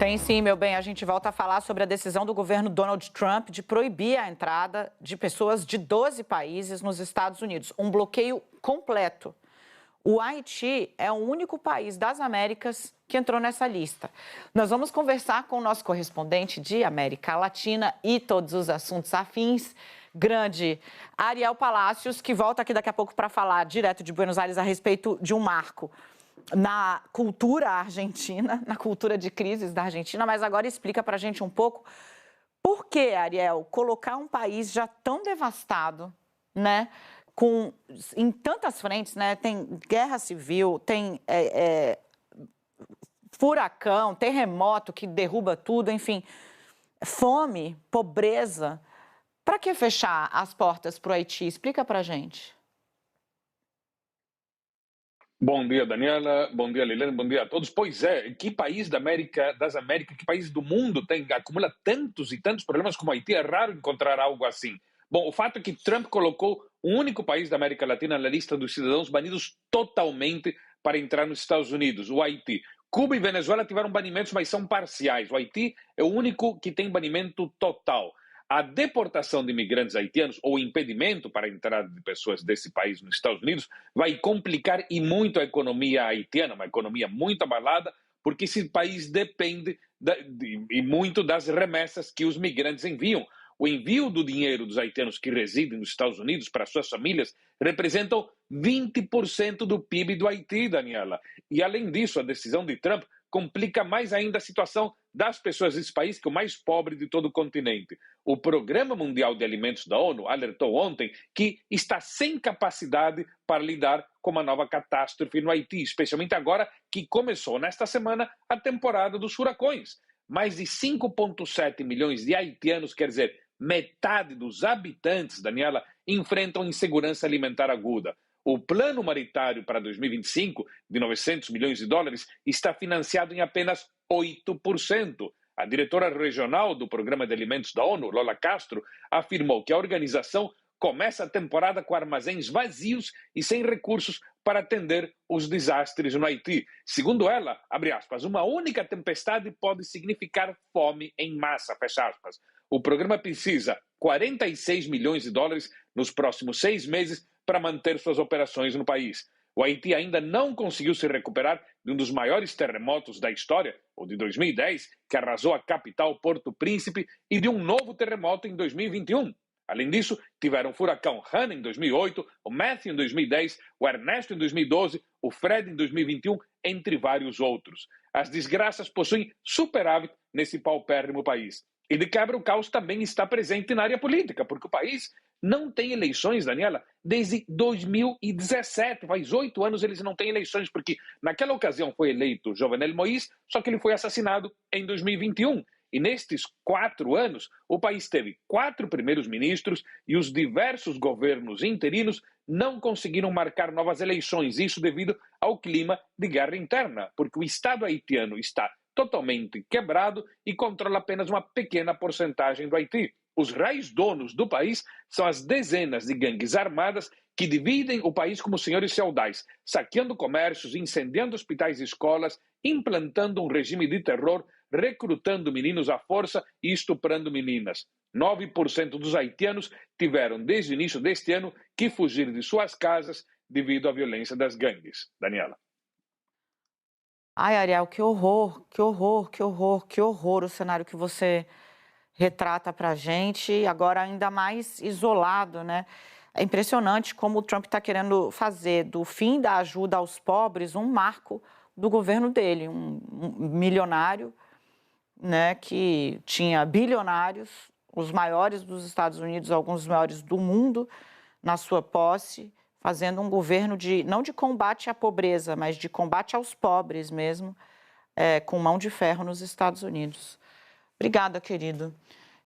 Tem sim, meu bem. A gente volta a falar sobre a decisão do governo Donald Trump de proibir a entrada de pessoas de 12 países nos Estados Unidos. Um bloqueio completo. O Haiti é o único país das Américas que entrou nessa lista. Nós vamos conversar com o nosso correspondente de América Latina e todos os assuntos afins, grande Ariel Palacios, que volta aqui daqui a pouco para falar direto de Buenos Aires a respeito de um marco na cultura argentina, na cultura de crises da Argentina, mas agora explica para a gente um pouco por que, Ariel, colocar um país já tão devastado, né, em tantas frentes, né, tem guerra civil, tem furacão, terremoto que derruba tudo, enfim, fome, pobreza. Para que fechar as portas para o Haiti? Explica para a gente. Bom dia, Daniela. Bom dia, Liliane. Bom dia a todos. Pois é, que país das Américas, que país do mundo acumula tantos e tantos problemas como Haiti? É raro encontrar algo assim. Bom, o fato é que Trump colocou o único país da América Latina na lista dos cidadãos banidos totalmente para entrar nos Estados Unidos, o Haiti. Cuba e Venezuela tiveram banimentos, mas são parciais. O Haiti é o único que tem banimento total. A deportação de imigrantes haitianos ou impedimento para a entrada de pessoas desse país nos Estados Unidos vai complicar e muito a economia haitiana, uma economia muito abalada, porque esse país depende e muito das remessas que os migrantes enviam. O envio do dinheiro dos haitianos que residem nos Estados Unidos para suas famílias representam 20% do PIB do Haiti, Daniela. E, além disso, a decisão de Trump complica mais ainda a situação das pessoas desse país, que é o mais pobre de todo o continente. O Programa Mundial de Alimentos da ONU alertou ontem que está sem capacidade para lidar com uma nova catástrofe no Haiti, especialmente agora que começou nesta semana a temporada dos furacões. Mais de 5,7 milhões de haitianos, quer dizer, metade dos habitantes, Daniela, enfrentam insegurança alimentar aguda. O plano humanitário para 2025, de 900 milhões de dólares, está financiado em apenas 8%. A diretora regional do Programa de Alimentos da ONU, Lola Castro, afirmou que a organização começa a temporada com armazéns vazios e sem recursos para atender os desastres no Haiti. Segundo ela, abre aspas, uma única tempestade pode significar fome em massa, fecha aspas. O programa precisa 46 milhões de dólares nos próximos 6 meses para manter suas operações no país. O Haiti ainda não conseguiu se recuperar de um dos maiores terremotos da história, o de 2010, que arrasou a capital Porto Príncipe, e de um novo terremoto em 2021. Além disso, tiveram o furacão Hannah em 2008, o Matthew em 2010, o Ernesto em 2012, o Fred em 2021, entre vários outros. As desgraças possuem superávit nesse paupérrimo país. E de quebra, o caos também está presente na área política, porque o país não tem eleições, Daniela, desde 2017. Faz 8 anos eles não têm eleições, porque naquela ocasião foi eleito Jovenel Moïse, só que ele foi assassinado em 2021. E nestes 4 anos, o país teve 4 primeiros ministros e os diversos governos interinos não conseguiram marcar novas eleições. Isso devido ao clima de guerra interna, porque o Estado haitiano está totalmente quebrado e controla apenas uma pequena porcentagem do Haiti. Os reais donos do país são as dezenas de gangues armadas que dividem o país como senhores feudais, saqueando comércios, incendiando hospitais e escolas, implantando um regime de terror, recrutando meninos à força e estuprando meninas. 9% dos haitianos tiveram, desde o início deste ano, que fugir de suas casas devido à violência das gangues. Daniela. Ai, Ariel, que horror, que horror, que horror, que horror o cenário que você retrata para a gente, agora ainda mais isolado, né? É impressionante como o Trump está querendo fazer do fim da ajuda aos pobres um marco do governo dele, um milionário, né, que tinha bilionários, os maiores dos Estados Unidos, alguns dos maiores do mundo, na sua posse, fazendo um governo não de combate à pobreza, mas de combate aos pobres mesmo, com mão de ferro nos Estados Unidos. Obrigada, querido.